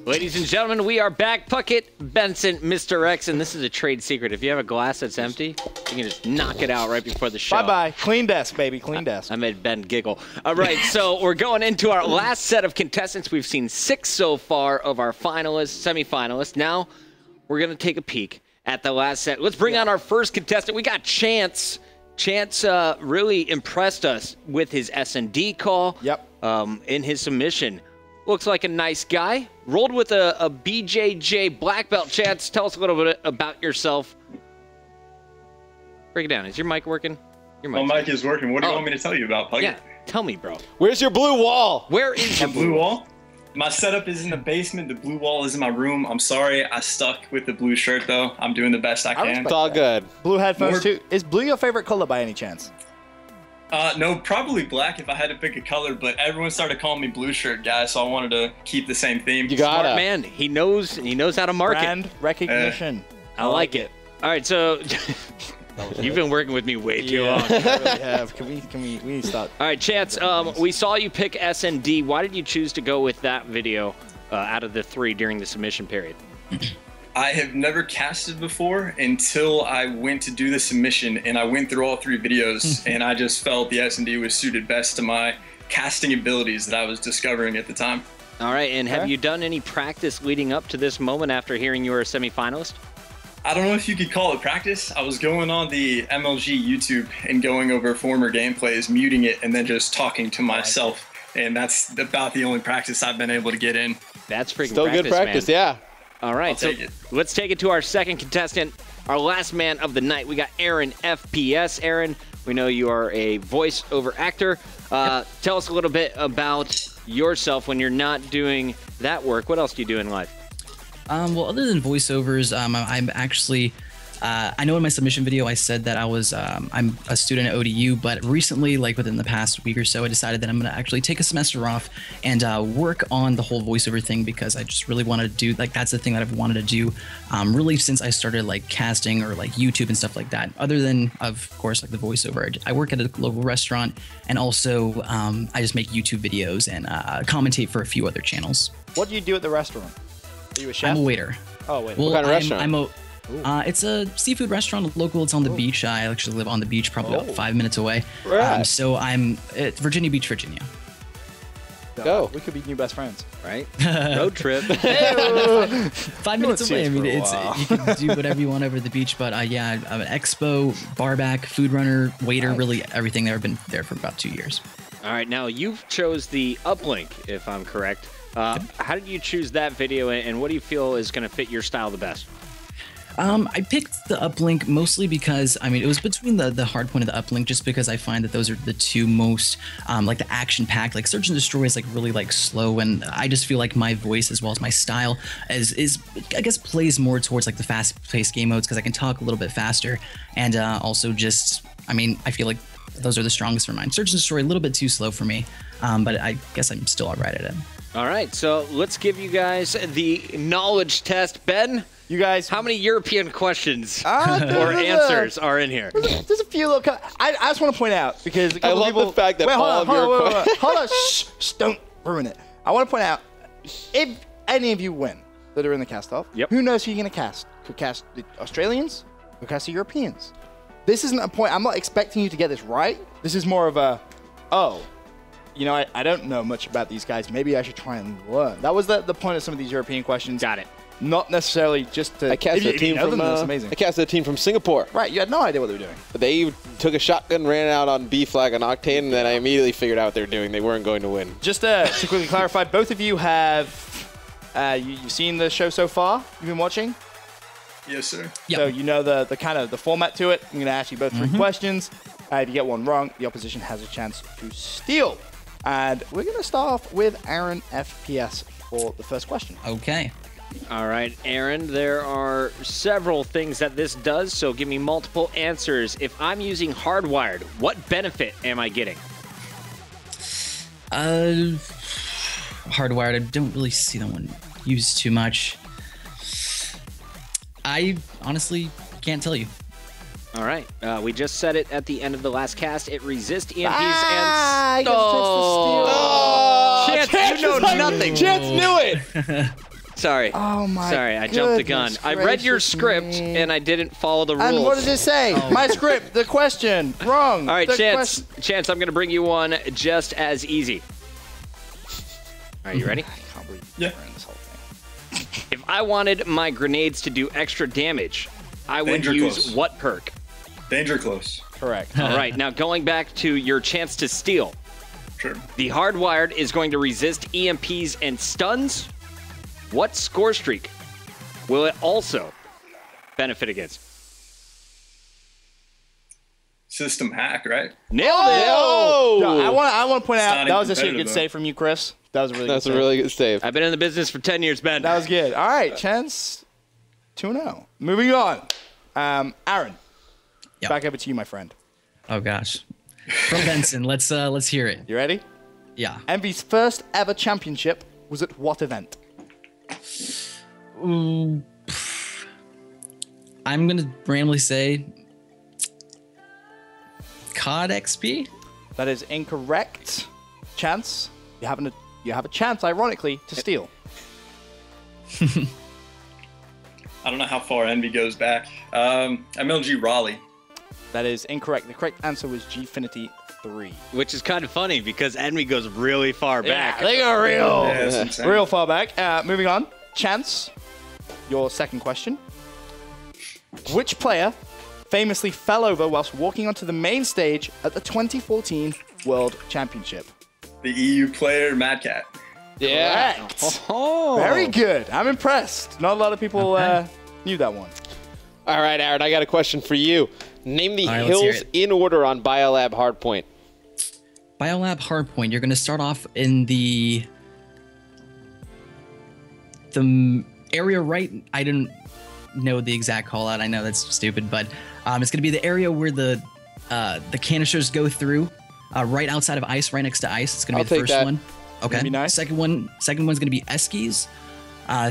Ladies and gentlemen, we are back. Puckett, Benson, Mr. X, and this is a trade secret. If you have a glass that's empty, you can just knock it out right before the show. Bye-bye. Clean desk, baby. Clean desk. I made Ben giggle. All right, so we're going into our last set of contestants. We've seen 6 so far of our finalists, semifinalists. Now we're going to take a peek at the last set. Let's bring on our first contestant. We got Chance. Chance really impressed us with his S&D call. Yep. In his submission. Looks like a nice guy. Rolled with a BJJ black belt. Chance, tell us a little bit about yourself. Break it down. Is your mic working? Your My mic is working. What do you want me to tell you about, Puckett? Yeah, tell me, bro. Where's your blue wall? Where is your blue wall? My setup is in the basement. The blue wall is in my room. I'm sorry I stuck with the blue shirt, though. I'm doing the best I can. It's all good. Blue headphones, too. Is blue your favorite color by any chance? No, probably black if I had to pick a color, but everyone started calling me blue shirt guy, so I wanted to keep the same theme. You got Smart man. He knows how to market. Brand recognition. I like it. All right, so you've been working with me way too long. I really have. Can we need to start? All right, Chance, we saw you pick S&D. Why did you choose to go with that video out of the 3 during the submission period? I have never casted before until I went to do the submission, and I went through all 3 videos, and I just felt the S&D was suited best to my casting abilities that I was discovering at the time. All right, and have you done any practice leading up to this moment after hearing you were a semifinalist? I don't know if you could call it practice. I was going on the MLG YouTube and going over former gameplays, muting it, and then just talking to myself, and that's about the only practice I've been able to get in. That's freaking Still good practice, man. yeah. All right, so let's take it to our second contestant, our last man of the night. We got AaronFPS. Aaron, we know you are a voiceover actor. Tell us a little bit about yourself when you're not doing that work. What else do you do in life? Well, other than voiceovers, I'm actually, I know in my submission video I said that I'm a student at ODU, but recently, like within the past week or so, I decided that I'm going to actually take a semester off and work on the whole voiceover thing because I just really want to do, like, that's the thing that I've wanted to do really since I started like casting or like YouTube and stuff like that. Other than, of course, like the voiceover, I work at a local restaurant and also I just make YouTube videos and commentate for a few other channels. What do you do at the restaurant? Are you a chef? I'm a waiter. Oh, wait. Well, what kind of restaurant? It's a seafood restaurant, local. It's on the beach. I actually live on the beach, probably about 5 minutes away. Right. So I'm at Virginia Beach, Virginia. Go. We could be new best friends. Right? Road trip. 5 minutes away. I mean, you can do whatever you want over the beach. But yeah, I'm an expo, barback, food runner, waiter, really everything there. I've been there for about 2 years. All right, now you chose the uplink, if I'm correct. How did you choose that video, and what do you feel is going to fit your style the best? I picked the uplink mostly because, I mean, it was between the hard point of the uplink, just because I find that those are the 2 most, like the action-packed. Like Search and Destroy is like really like slow, and I just feel like my voice as well as my style is I guess plays more towards like the fast-paced game modes because I can talk a little bit faster, and also just, I mean, I feel like those are the strongest for mine. Search and Destroy a little bit too slow for me, but I guess I'm still all right at it. All right, so let's give you guys the knowledge test. Ben, you guys, how many European questions or answers are in here? There's a few little. I just want to point out because a I couple love people, the fact that all of your questions. Hold on, shh, don't ruin it. I want to point out if any of you win that are in the cast-off, who knows who you're going to cast? Could cast the Australians, could cast the Europeans. This isn't a point. I'm not expecting you to get this right. This is more of a, you know, I don't know much about these guys. Maybe I should try and learn. That was the point of some of these European questions. Got it. Not necessarily just to. I casted a team from. That's amazing. I casted a team from Singapore. Right, you had no idea what they were doing. But they took a shotgun, ran out on B flag on Octane, and then I immediately figured out what they were doing. They weren't going to win. Just to quickly clarify, both of you have you've seen the show so far. You've been watching. Yes, sir. Yep. So you know the kind of the format to it. I'm going to ask you both 3 questions. If you get one wrong, the opposition has a chance to steal. And we're going to start off with AaronFPS for the first question. Okay. All right, Aaron, there are several things that this does, so give me multiple answers. If I'm using Hardwired, what benefit am I getting? Hardwired, I don't really see that one used too much. I honestly can't tell you. All right, we just said it at the end of the last cast. It resists EMPs and... Oh, Chance, you know nothing. Chance knew it. Sorry. Oh my Sorry, I jumped the gun. goodness I read your gracious script me. and I didn't follow the rules. And what does it say? My script, the question, wrong. All right, The Chance, I'm going to bring you one just as easy. All right, you ready? I can't believe Yeah. you're in this whole thing. If I wanted my grenades to do extra damage, I would Danger use close. what perk? Danger close. Correct. All right, now going back to your chance to steal. Sure. The hardwired is going to resist EMPs and stuns. What score streak will it also benefit against? System hack, right? Nailed it! Oh! No, I want to point It's out not that was actually a good competitive, save from you, Chris. That was a really That's good a save. really good save. I've been in the business for 10 years, Ben. That was good. All right, Chance 2-0. Moving on. Aaron, Yep. back over to you, my friend. Oh gosh. From Benson, let's hear it. You ready? Yeah. Envy's first ever championship was at what event? Ooh. I'm gonna randomly say COD XP. That is incorrect. Chance, you have a chance, ironically, to steal. I don't know how far Envy goes back. MLG Raleigh. That is incorrect. The correct answer was Gfinity 3. Which is kind of funny because Envy goes really far back. they go real, Yeah, that's insane. real far back. Moving on. Chance, your second question. Which player famously fell over whilst walking onto the main stage at the 2014 World Championship? The EU player, Mad Cat. Yeah. Correct. Oh. Very good. I'm impressed. Not a lot of people knew that one. All right, Aaron, I got a question for you. Name the All right, let's hear hills it. in order on Biolab Hardpoint. Biolab Hardpoint. You're gonna start off in the area right. I didn't know the exact call out. I know that's stupid, but it's gonna be the area where the canisters go through, right outside of ice, right next to ice. It's gonna be I'll the take first that. one. Okay. Be nice. Second one's gonna be Eskies.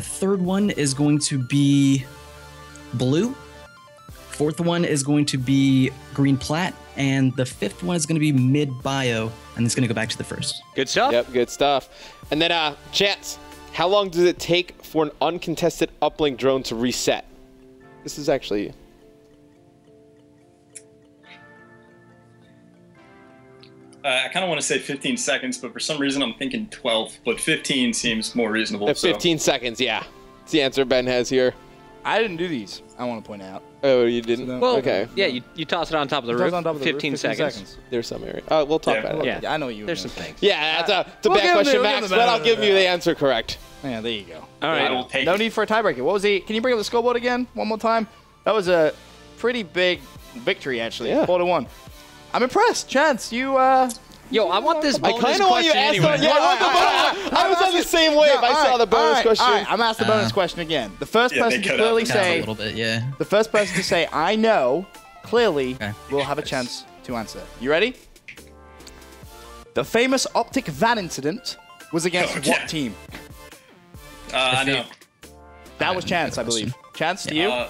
Third one is going to be blue. Fourth one is going to be green plat, and the fifth one is going to be mid bio, and it's going to go back to the first. Good stuff. Yep, good stuff. And then, Chance, how long does it take for an uncontested uplink drone to reset? This is actually... I kind of want to say 15 seconds, but for some reason I'm thinking 12. But 15 seems more reasonable. At 15 seconds, yeah. It's the answer Ben has here. I didn't do these. I want to point out. Oh, you didn't? So Well, okay. yeah, you toss it on top of the It roof. was on top of the roof, 15 seconds. There's some area. We'll talk Yeah. about it. Yeah. I know what you were There's some gonna say. things. Yeah, it's a We'll bad give him question, the- we'll Max, give him but the- I'll give you the answer correct. Yeah, there you go. All I right. will take No it. need for a tiebreaker. What was he? Can you bring up the scoreboard again one more time? That was a pretty big victory, actually. Yeah. 4-1. I'm impressed. Chance, you Yo, I want this I bonus kind of want you to question ask anyway. the, yeah, I want the bonus. I was on the same wave. I saw the bonus question. All right, I'm asked the bonus question again. The first Yeah, person they to cut out clearly the Kind of a say, little bit, yeah. the first person to say, I know, clearly, Okay. will have a chance to answer. You ready? The famous optic van incident was against Oh, what yeah. team? I know. That was Chance, I believe. Chance, to you?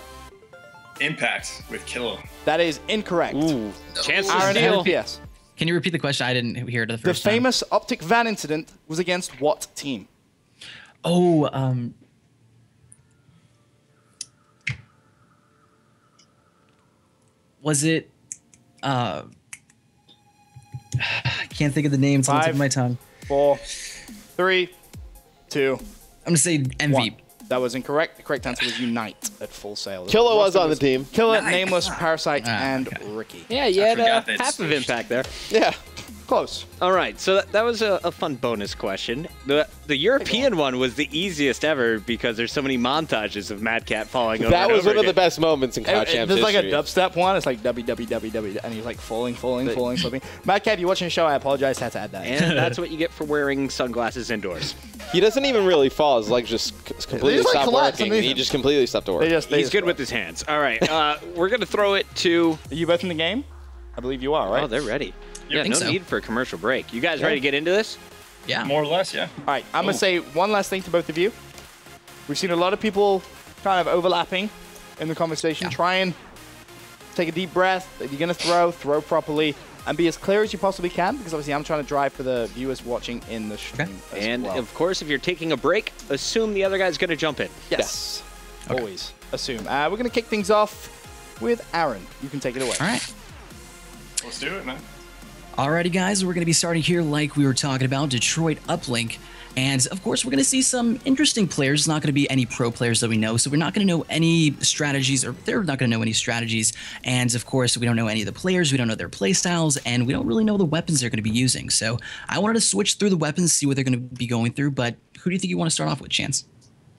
Impact with Kilo. That is incorrect. Ooh. Chance to Aaron steal. FPS. Can you repeat the question? I didn't hear it the The first time. famous optic van incident was against what team? Oh, was it? I can't think of the name. It's on the tip of my tongue. 4, 3, 2, I'm gonna say MV. 1. That was incorrect. The correct answer was Unite at Full Sail. Killer The was rest on the was team. Killer, Nice. Nameless, Parasite, and okay. Ricky. Yeah, you had forgot that half of switched. impact there. Yeah. Close. All right, so that was a fun bonus question. The European one was the easiest ever because there's so many montages of Mad Cat falling over. That and was over one of the again. best moments in COD Champs There's like a history. dubstep one. It's like WWW, and he's like falling, slipping. Matt Cat, you watching the show? I apologize. Had to add that. And that's what you get for wearing sunglasses indoors. He doesn't even really fall. His legs just completely just, like, stopped collapse working. underneath He him. just completely stopped to work. They He's good with his hands. All right, we're gonna throw it to. Are you both in the game? I believe you are, right? Oh, they're ready. Yeah, think no so. need for a commercial break. You guys ready to get into this? Yeah. More or less, yeah. All right, I'm going to say one last thing to both of you. We've seen a lot of people kind of overlapping in the conversation. Yeah. Try and take a deep breath. If you're going to throw properly. and be as clear as you possibly can, because obviously I'm trying to drive for the viewers watching in the stream as well. Of course, if you're taking a break, assume the other guy's going to jump in. Yes. Okay. Always assume. We're going to kick things off with Aaron. You can take it away. All right. Let's do it, man. Alrighty, guys, we're going to be starting here like we were talking about, Detroit Uplink. And, of course, we're going to see some interesting players. It's not going to be any pro players that we know, so we're not going to know any strategies, or they're not going to know any strategies. And, of course, we don't know any of the players. We don't know their play styles, and we don't really know the weapons they're going to be using. So I wanted to switch through the weapons, see what they're going to be going through. But who do you think you want to start off with, Chance?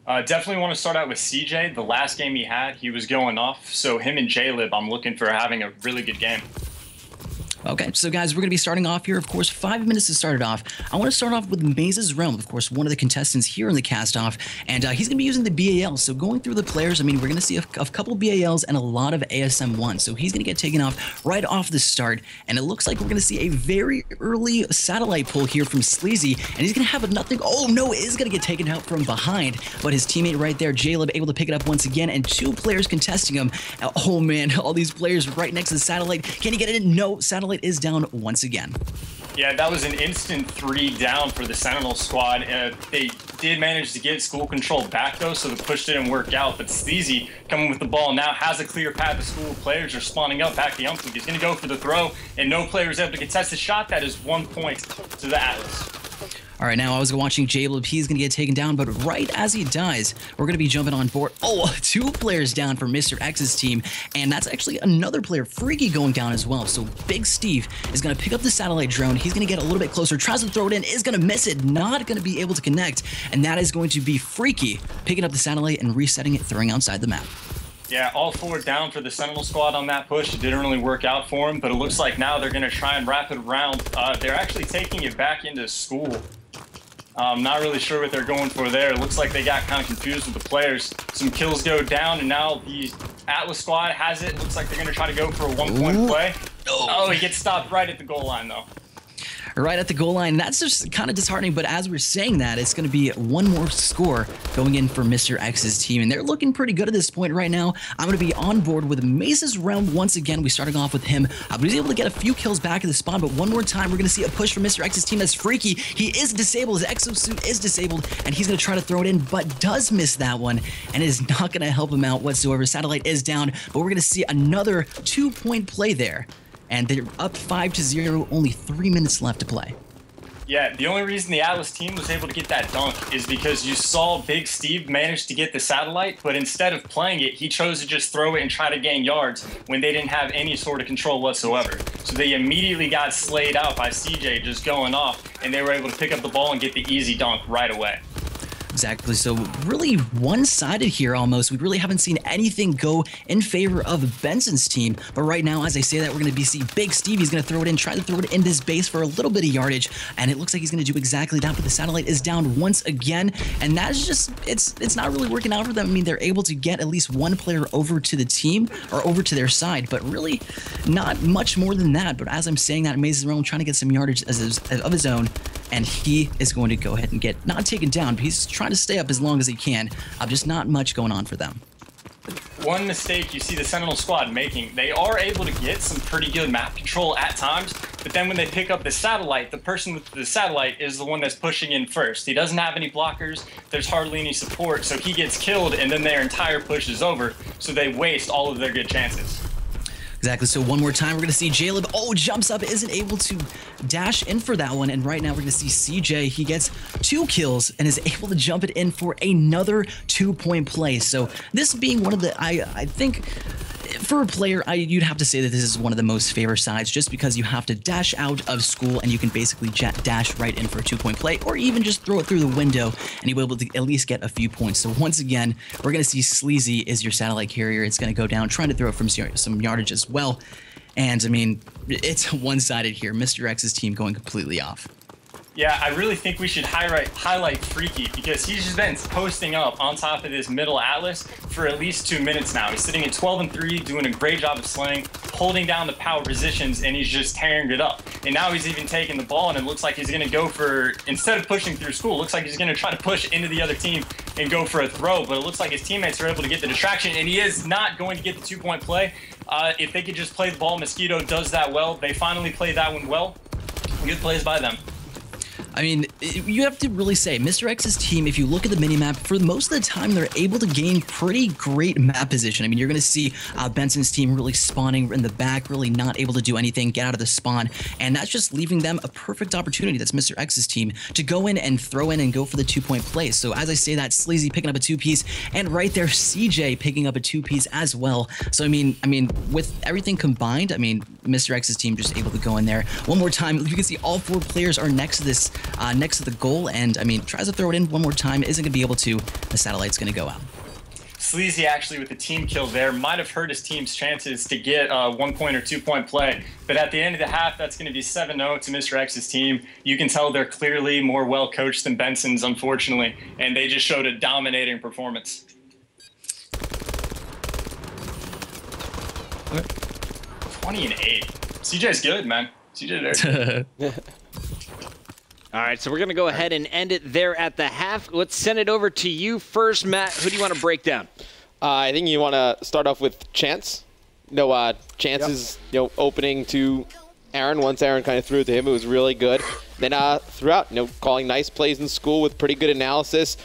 Definitely want to start out with CJ. The last game he had, he was going off. So him and J-Lib, I'm looking for having a really good game. Okay, so guys, we're going to be starting off here. Of course, 5 minutes to start it off. I want to start off with Maze's Realm, of course, one of the contestants here in the cast-off, and he's going to be using the BAL. So going through the players, I mean, we're going to see a couple BALs and a lot of ASM1. So he's going to get taken off right off the start, and it looks like we're going to see a very early satellite pull here from Sleazy, and he's going to have nothing. Oh, no, it is going to get taken out from behind, but his teammate right there, J-Lib, able to pick it up once again, and 2 players contesting him. Oh, man, all these players right next to the satellite. Can he get it in? No, satellite is down once again. Yeah, that was an instant 3 down for the Sentinel squad. They did manage to get school control back, though, so the push didn't work out. But Sleazy, coming with the ball now, has a clear path. The school players are spawning up back the Umpleak. He's going to go for the throw, and no player is able to contest the shot. That is 1 point to the Atlas. All right, now I was watching J-Lib. He's going to get taken down, but right as he dies, we're going to be jumping on board. Oh, 2 players down for Mr. X's team, and that's actually another player, Freaky, going down as well. So Big Steve is going to pick up the satellite drone. He's going to get a little bit closer, tries to throw it in, is going to miss it, not going to be able to connect, and that is going to be Freaky picking up the satellite and resetting it, throwing outside the map. Yeah, all 4 down for the Sentinel squad on that push. It didn't really work out for him, but it looks like now they're going to try and wrap it around. They're actually taking it back into school. Not really sure what they're going for there. It looks like they got kind of confused with the players. Some kills go down, and now the Atlas squad has it. Looks like they're going to try to go for a 1-point play. Oh, he gets stopped right at the goal line, though. Right at the goal line. That's just kind of disheartening, but as we're saying that, it's going to be 1 more score going in for Mr. X's team, and they're looking pretty good at this point right now. I'm going to be on board with Maze's Realm once again. We started off with him, but he's able to get a few kills back at the spawn, but one more time, we're going to see a push from Mr. X's team. That's Freaky. He is disabled. His exosuit is disabled, and he's going to try to throw it in, but does miss that one, and it is not going to help him out whatsoever. Satellite is down, but we're going to see another 2-point play there. And they're up 5-0, only 3 minutes left to play. Yeah, the only reason the Atlas team was able to get that dunk is because you saw Big Steve manage to get the satellite, but instead of playing it, he chose to just throw it and try to gain yards when they didn't have any sort of control whatsoever. So they immediately got slayed out by CJ just going off, and they were able to pick up the ball and get the easy dunk right away. Exactly. So really one-sided here almost. We really haven't seen anything go in favor of Benson's team. But right now, as I say that, we're going to see Big Steve. He's going to throw it in, try to throw it in this base for a little bit of yardage. And it looks like he's going to do exactly that. But the satellite is down once again. And that's just, it's not really working out for them. I mean, they're able to get at least 1 player over to the team or over to their side. But really not much more than that. But as I'm saying that, Maze's Realm trying to get some yardage of his own. And he is going to go ahead and get not taken down, but he's trying to stay up as long as he can. Just not much going on for them. One mistake you see the Sentinel squad making, they are able to get some pretty good map control at times, but then when they pick up the satellite, the person with the satellite is the one that's pushing in first. He doesn't have any blockers, there's hardly any support, so he gets killed and then their entire push is over, so they waste all of their good chances. Exactly. So one more time, we're going to see J-Lib. Oh, jumps up, isn't able to dash in for that one. And right now, we're going to see CJ. He gets 2 kills and is able to jump it in for another 2-point play. So this being one of the, I think, for a player, you'd have to say that this is one of the most favored sides just because you have to dash out of school and you can basically dash right in for a 2-point play or even just throw it through the window and you'll be able to at least get a few points. So once again, we're going to see Sleazy is your satellite carrier. It's going to go down, trying to throw it from some yardage as well. And I mean, it's one-sided here. Mr. X's team going completely off. Yeah, I really think we should highlight Freaky because he's just been posting up on top of this middle atlas for at least 2 minutes now. He's sitting at 12-3, doing a great job of slaying, holding down the power positions, and he's just tearing it up. And now he's even taking the ball, and it looks like he's going to go for, instead of pushing through school, it looks like he's going to try to push into the other team and go for a throw. But it looks like his teammates are able to get the distraction, and he is not going to get the 2-point play. If they could just play the ball, Mosquito does that well. They finally played that one well. Good plays by them. I mean, you have to really say, Mr. X's team, if you look at the minimap, for most of the time, they're able to gain pretty great map position. I mean, you're going to see Benson's team really spawning in the back, really not able to do anything, get out of the spawn, and that's just leaving them a perfect opportunity. That's Mr. X's team to go in and throw in and go for the 2-point play. So as I say that, Sleazy picking up a 2-piece, and right there, CJ picking up a 2-piece as well. So, I mean, with everything combined, I mean, Mr. X's team just able to go in there. One more time, you can see all 4 players are next to this, next to the goal, and I mean, tries to throw it in one more time, isn't going to be able to. The satellite's going to go out. Sleazy actually with the team kill there might have hurt his team's chances to get a 1-point or 2-point play, but at the end of the half, that's going to be 7-0 to Mr. X's team. You can tell they're clearly more well coached than Benson's, unfortunately, and they just showed a dominating performance. Okay. 20-8. CJ's good, man. CJ's very good. All right, so we're going to go ahead and end it there at the half. Let's send it over to you first, Matt. Who do you want to break down? I think you want to start off with Chance. Chance's opening to Aaron. Once Aaron kind of threw it to him, it was really good. Then throughout, calling nice plays in school with pretty good analysis.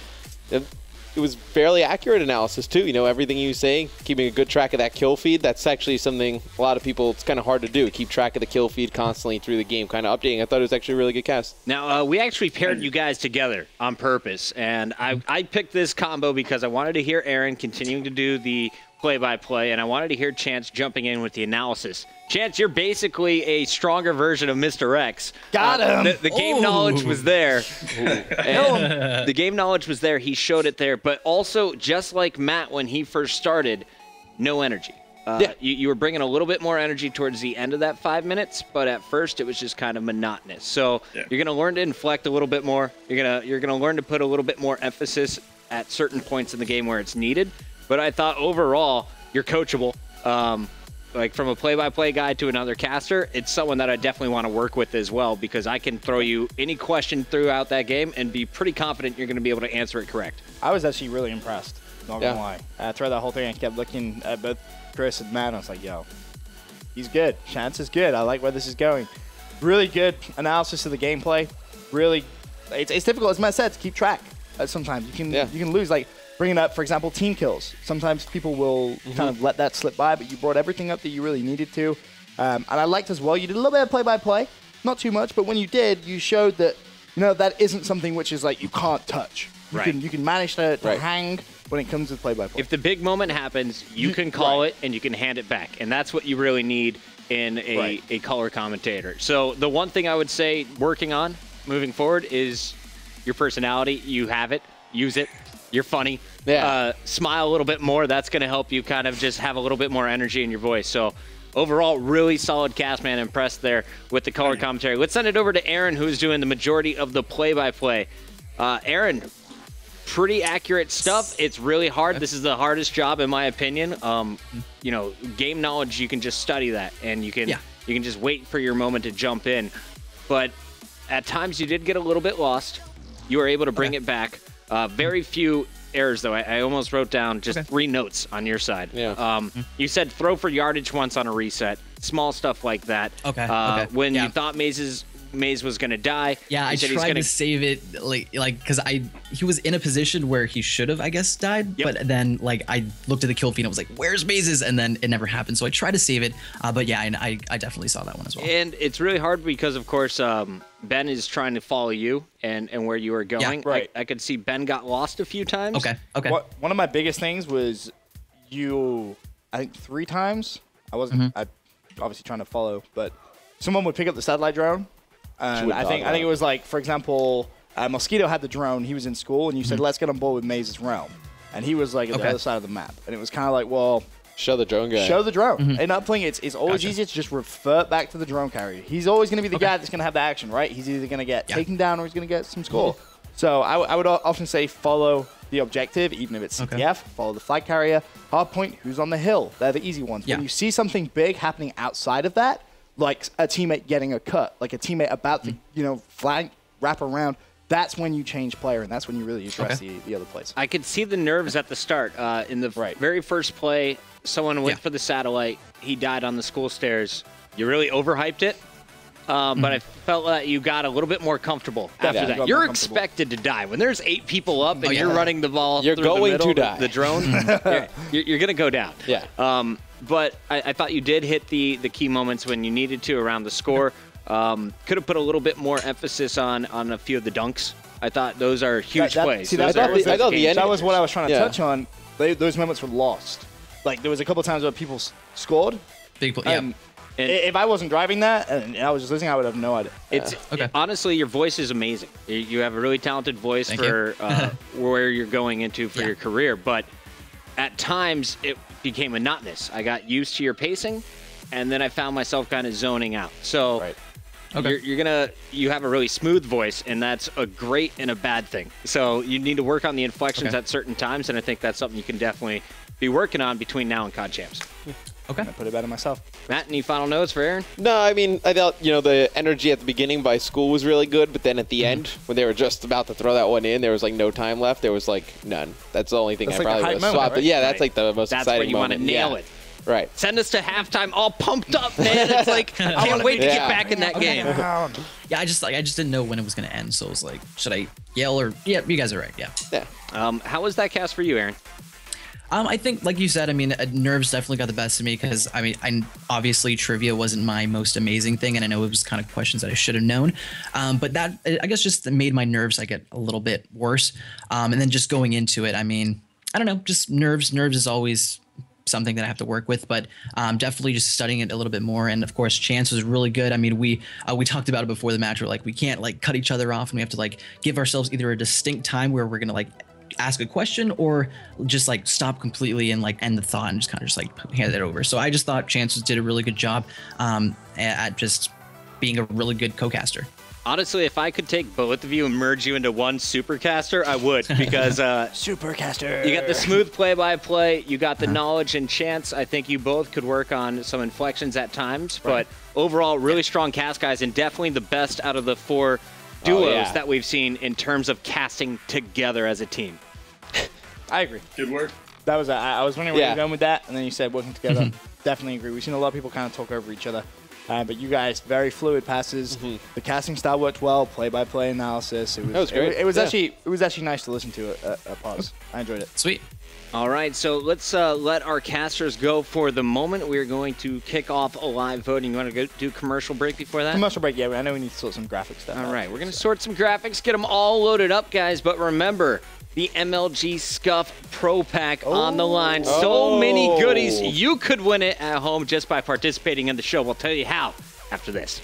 It was fairly accurate analysis too. Everything he was saying, keeping a good track of that kill feed. That's actually something a lot of people, it's kind of hard to do. Keep track of the kill feed constantly through the game, kind of updating. I thought it was actually a really good cast. Now, we actually paired you guys together on purpose, and I picked this combo because I wanted to hear Aaron continuing to do the play-by-play, and I wanted to hear Chance jumping in with the analysis. Chance, you're basically a stronger version of Mr. X. Got him. The game knowledge was there. And the game knowledge was there. He showed it there. But also, just like Matt when he first started, no energy. You were bringing a little bit more energy towards the end of that 5 minutes, but at first it was just kind of monotonous. So you're going to learn to inflect a little bit more. You're gonna learn to put a little bit more emphasis at certain points in the game where it's needed. But I thought overall, you're coachable. Like from a play-by-play guy to another caster, it's someone that I definitely want to work with as well because I can throw you any question throughout that game and be pretty confident you're going to be able to answer it correct. I was actually really impressed, not going to lie. Throughout that whole thing, I kept looking at both Chris and Matt, and I was like, yo, he's good. Chance is good. I like where this is going. Really good analysis of the gameplay. Really, it's difficult, as Matt said, to keep track. Sometimes you can lose, like, bringing up, for example, team kills. Sometimes people will kind of let that slip by, but you brought everything up that you really needed to. And I liked as well, you did a little bit of play-by-play, not too much, but when you did, you showed that, that isn't something which is like you can't touch. You can manage to hang when it comes to play-by-play. If the big moment happens, you can call it and you can hand it back. And that's what you really need in a color commentator. So the one thing I would say working on moving forward is your personality. You have it. Use it. You're funny. Smile a little bit more. That's going to help you kind of just have a little bit more energy in your voice. So overall, really solid cast, man. Impressed there with the color commentary. Let's send it over to Aaron, who's doing the majority of the play-by-play. Aaron, pretty accurate stuff. It's really hard. This is the hardest job, in my opinion. Game knowledge, you can just study that, and you can just wait for your moment to jump in. But at times, you did get a little bit lost. You were able to bring it back. Very few errors, though. I almost wrote down just 3 notes on your side. You said throw for yardage once on a reset. Small stuff like that. When you thought Maze was going to die. Yeah, I tried to save it, because he was in a position where he should have, I guess, died. But then, I looked at the kill feed and I was like, where's Maze's? And then it never happened. So I tried to save it. But yeah, I definitely saw that one as well. And it's really hard because, of course, Ben is trying to follow you and where you were going. I could see Ben got lost a few times. One of my biggest things was I think 3 times. I wasn't obviously trying to follow, but someone would pick up the satellite drone. And I think it was like, for example, Mosquito had the drone. He was in school, and you said, let's get on board with Maze's realm. And he was like at the other side of the map. And it was kind of like, well, Show the drone guy. Show the drone. In upling, it's always easier to just revert back to the drone carrier. He's always going to be the guy that's going to have the action, right? He's either going to get taken down or he's going to get some score. So I would often say follow the objective, even if it's CTF. Follow the flag carrier. Hardpoint, who's on the hill? They're the easy ones. When you see something big happening outside of that, like a teammate getting a cut, like a teammate about to, flag, wrap around, that's when you change player, and that's when you really address the other plays. I could see the nerves at the start. In the very first play, someone went for the satellite. He died on the school stairs. You really overhyped it, but I felt like you got a little bit more comfortable after that. You're expected to die. When there's 8 people up and you're running the ball through the middle, the drone, you're going to go down. But I thought you did hit the key moments when you needed to around the score. Could have put a little bit more emphasis on a few of the dunks. I thought those are huge plays. See, that was what I was trying to touch on. Those moments were lost. Like, there was a couple of times where people scored. Big play. And if I wasn't driving that and I was just listening, I would have no idea. Honestly, your voice is amazing. You have a really talented voice for where you're going into for your career. But at times, it became monotonous. I got used to your pacing, and then I found myself kind of zoning out. So you have a really smooth voice, and that's a great and a bad thing. So you need to work on the inflections at certain times, and I think that's something you can definitely be working on between now and COD Champs. I put it better myself. Matt, any final notes for Aaron? No, I mean, I thought, the energy at the beginning by school was really good, but then at the end, when they were just about to throw that one in, there was like no time left. There was like none. That's the only thing I probably would have swapped. But yeah, that's like the most exciting moment. That's where you want to nail it. Right. Send us to halftime all pumped up, man. It's like, I can't wait to get back in that game. Yeah, I just didn't know when it was going to end, so it was like, should I yell or... Yeah, you guys are right, How was that cast for you, Aaron? I think, like you said, I mean, nerves definitely got the best of me because, I mean, obviously trivia wasn't my most amazing thing, and I know it was kind of questions that I should have known. But that, I guess, just made my nerves, get a little bit worse. And then just going into it, I mean, I don't know, just nerves. Nerves is always something that I have to work with, but definitely just studying it a little bit more. And of course, Chance was really good. I mean, we talked about it before the match. We're like, we can't cut each other off, and we have to give ourselves either a distinct time where we're gonna ask a question or just stop completely and end the thought and just kind of hand it over. So I just thought Chance did a really good job at just being a really good co-caster. Honestly, if I could take both of you and merge you into one supercaster, I would, because supercaster. You got the smooth play-by-play, you got the knowledge and Chance. I think you both could work on some inflections at times, but overall, really strong cast guys, and definitely the best out of the 4 duos that we've seen in terms of casting together as a team. I agree. Good work. That was I was wondering where you're going with that, and then you said working together. Definitely agree. We've seen a lot of people kind of talk over each other. But you guys, very fluid passes. The casting style worked well. Play-by-play analysis. It was great. It was actually nice to listen to at pause. I enjoyed it. Sweet. All right, so let's let our casters go for the moment. We're going to kick off a live voting. You want to go do commercial break before that? Commercial break, yeah. I know we need to sort some graphics stuff. All right, we're going to sort some graphics, get them all loaded up, guys. But remember, the MLG Scuff Pro Pack on the line. So many goodies. You could win it at home just by participating in the show. We'll tell you how after this.